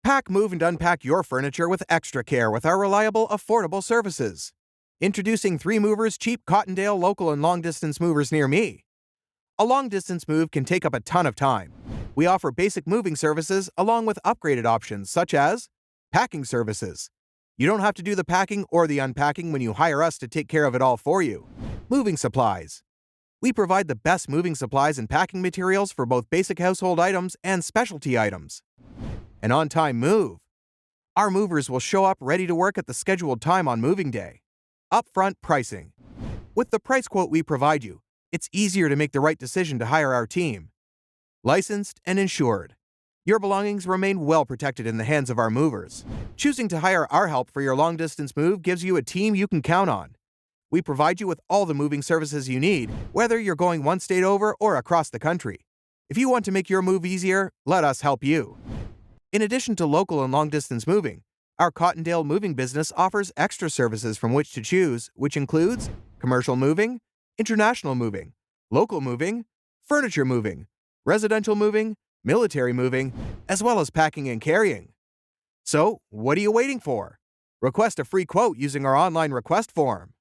Pack, move, and unpack your furniture with extra care with our reliable, affordable services. Introducing 3 Movers cheap Cottondale local and long-distance movers near me. A long-distance move can take up a ton of time. We offer basic moving services along with upgraded options such as packing services. You don't have to do the packing or the unpacking when you hire us to take care of it all for you. Moving supplies. We provide the best moving supplies and packing materials for both basic household items and specialty items. An on-time move. Our movers will show up ready to work at the scheduled time on moving day. Upfront pricing. With the price quote we provide you, it's easier to make the right decision to hire our team. Licensed and insured. Your belongings remain well protected in the hands of our movers. Choosing to hire our help for your long-distance move gives you a team you can count on. We provide you with all the moving services you need, whether you're going one state over or across the country. If you want to make your move easier, let us help you. In addition to local and long-distance moving, our Cottondale moving business offers extra services from which to choose, which includes commercial moving, international moving, local moving, furniture moving, residential moving, military moving, as well as packing and carrying. So, what are you waiting for? Request a free quote using our online request form.